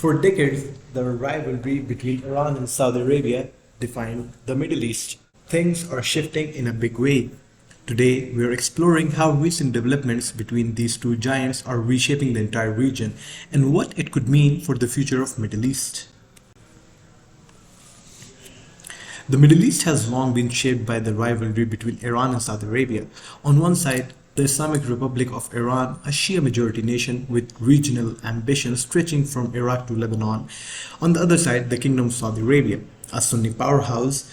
For decades, the rivalry between Iran and Saudi Arabia defined the Middle East. Things are shifting in a big way. Today, we are exploring how recent developments between these two giants are reshaping the entire region and what it could mean for the future of Middle East. The Middle East has long been shaped by the rivalry between Iran and Saudi Arabia. On one side, the Islamic Republic of Iran, a Shia majority nation with regional ambitions stretching from Iraq to Lebanon. On the other side, the Kingdom of Saudi Arabia, a Sunni powerhouse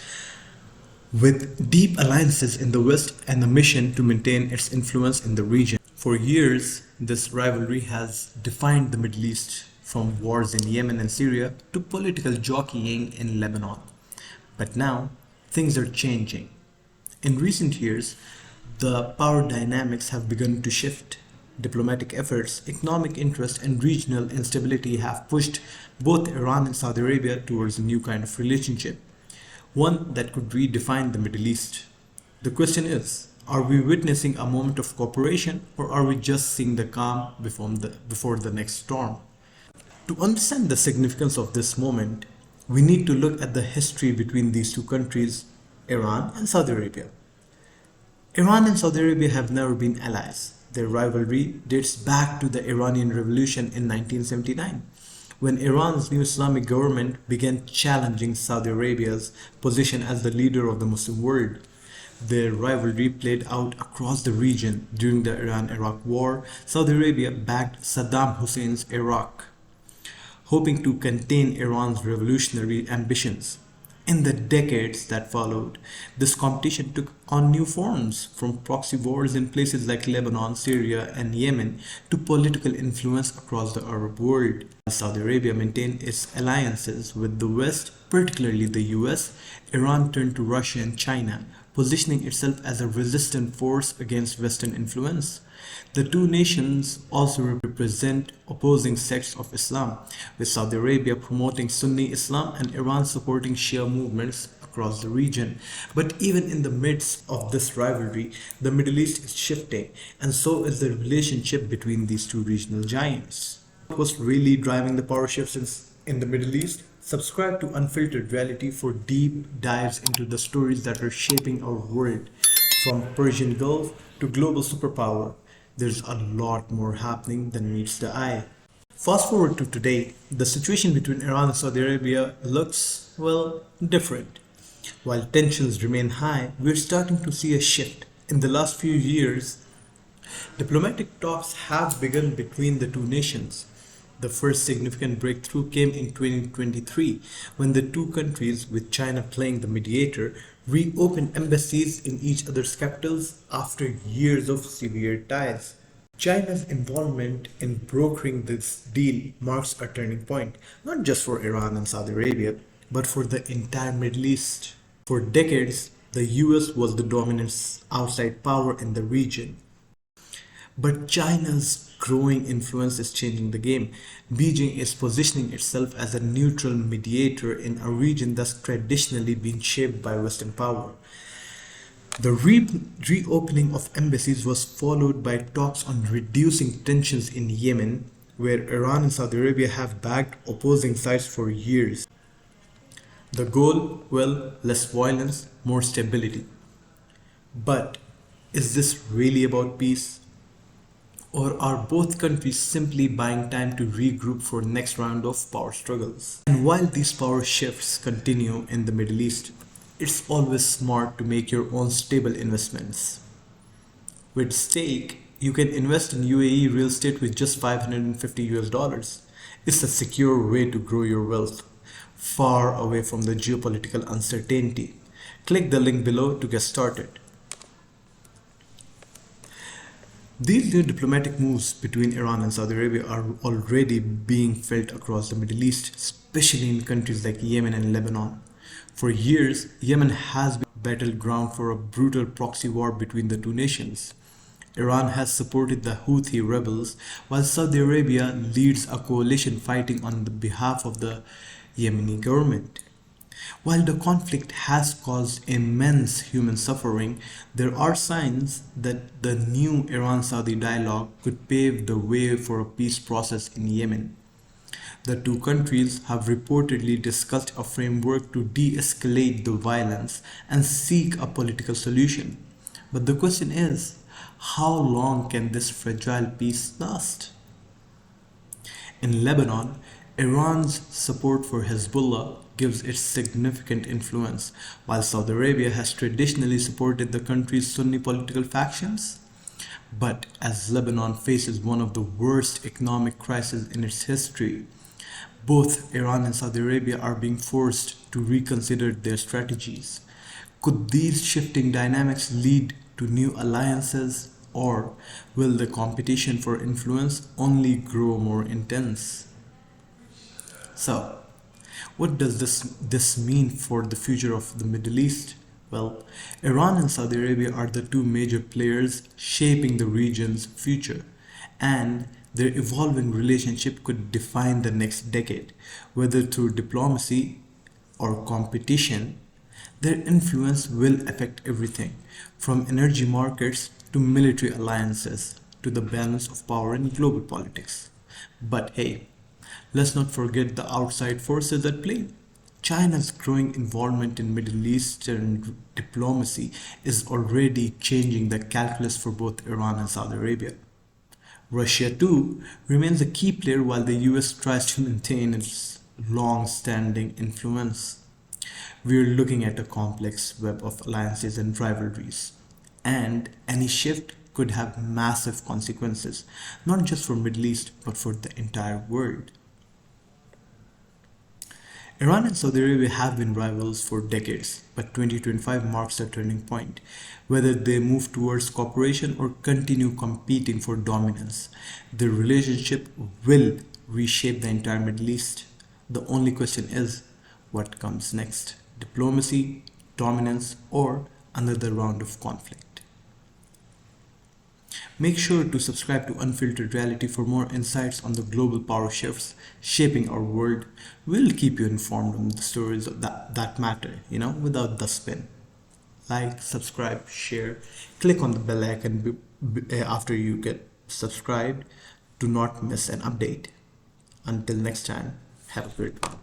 with deep alliances in the West and a mission to maintain its influence in the region. For years, this rivalry has defined the Middle East, from wars in Yemen and Syria to political jockeying in Lebanon. But now, things are changing. In recent years, the power dynamics have begun to shift. Diplomatic efforts, economic interest, and regional instability have pushed both Iran and Saudi Arabia towards a new kind of relationship, one that could redefine the Middle East. The question is, are we witnessing a moment of cooperation, or are we just seeing the calm before the next storm? To understand the significance of this moment, we need to look at the history between these two countries, Iran and Saudi Arabia. Iran and Saudi Arabia have never been allies. Their rivalry dates back to the Iranian Revolution in 1979, when Iran's new Islamic government began challenging Saudi Arabia's position as the leader of the Muslim world. Their rivalry played out across the region. During the Iran-Iraq War, Saudi Arabia backed Saddam Hussein's Iraq, hoping to contain Iran's revolutionary ambitions. In the decades that followed, this competition took on new forms, from proxy wars in places like Lebanon, Syria, and Yemen to political influence across the Arab world. As Saudi Arabia maintained its alliances with the West, particularly the US, Iran turned to Russia and China, positioning itself as a resistant force against Western influence. The two nations also represent opposing sects of Islam, with Saudi Arabia promoting Sunni Islam and Iran supporting Shia movements across the region. But even in the midst of this rivalry, the Middle East is shifting, and so is the relationship between these two regional giants. What was really driving the power shifts in the Middle East? Subscribe to Unfiltered Reality for deep dives into the stories that are shaping our world, from Persian Gulf to global superpower. There's a lot more happening than meets the eye. Fast forward to today, the situation between Iran and Saudi Arabia looks, well, different. While tensions remain high, we're starting to see a shift. In the last few years, diplomatic talks have begun between the two nations. The first significant breakthrough came in 2023 when the two countries, with China playing the mediator, reopened embassies in each other's capitals after years of severe ties. China's involvement in brokering this deal marks a turning point, not just for Iran and Saudi Arabia, but for the entire Middle East. For decades, the US was the dominant outside power in the region. But China's growing influence is changing the game. Beijing is positioning itself as a neutral mediator in a region that's traditionally been shaped by Western power. The reopening of embassies was followed by talks on reducing tensions in Yemen, where Iran and Saudi Arabia have backed opposing sides for years. The goal, well, less violence, more stability. But is this really about peace? Or are both countries simply buying time to regroup for next round of power struggles? And while these power shifts continue in the Middle East, it's always smart to make your own stable investments. With Stake, you can invest in UAE real estate with just $550. It's a secure way to grow your wealth, far away from the geopolitical uncertainty. Click the link below to get started. These new diplomatic moves between Iran and Saudi Arabia are already being felt across the Middle East, especially in countries like Yemen and Lebanon. For years, Yemen has been a battleground for a brutal proxy war between the two nations. Iran has supported the Houthi rebels, while Saudi Arabia leads a coalition fighting on the behalf of the Yemeni government. While the conflict has caused immense human suffering, there are signs that the new Iran-Saudi dialogue could pave the way for a peace process in Yemen. The two countries have reportedly discussed a framework to de escalate the violence and seek a political solution. But the question is, how long can this fragile peace last? In Lebanon, Iran's support for Hezbollah gives it significant influence, while Saudi Arabia has traditionally supported the country's Sunni political factions. But as Lebanon faces one of the worst economic crises in its history, both Iran and Saudi Arabia are being forced to reconsider their strategies. Could these shifting dynamics lead to new alliances, or will the competition for influence only grow more intense? So, what does this mean for the future of the Middle East? Well, Iran and Saudi Arabia are the two major players shaping the region's future, and their evolving relationship could define the next decade. Whether through diplomacy or competition, their influence will affect everything from energy markets to military alliances to the balance of power in global politics. But hey, let's not forget the outside forces at play. China's growing involvement in Middle Eastern diplomacy is already changing the calculus for both Iran and Saudi Arabia. Russia, too, remains a key player while the US tries to maintain its long standing influence. We're looking at a complex web of alliances and rivalries, and any shift could have massive consequences, not just for Middle East but for the entire world. Iran and Saudi Arabia have been rivals for decades, but 2025 marks a turning point. Whether they move towards cooperation or continue competing for dominance, their relationship will reshape the entire Middle East. The only question is, what comes next? Diplomacy, dominance, or another round of conflict? Make sure to subscribe to Unfiltered Reality for more insights on the global power shifts shaping our world. We'll keep you informed on the stories that matter, without the spin. Like, subscribe, share, click on the bell icon after you get subscribed. Do not miss an update. Until next time, have a great one.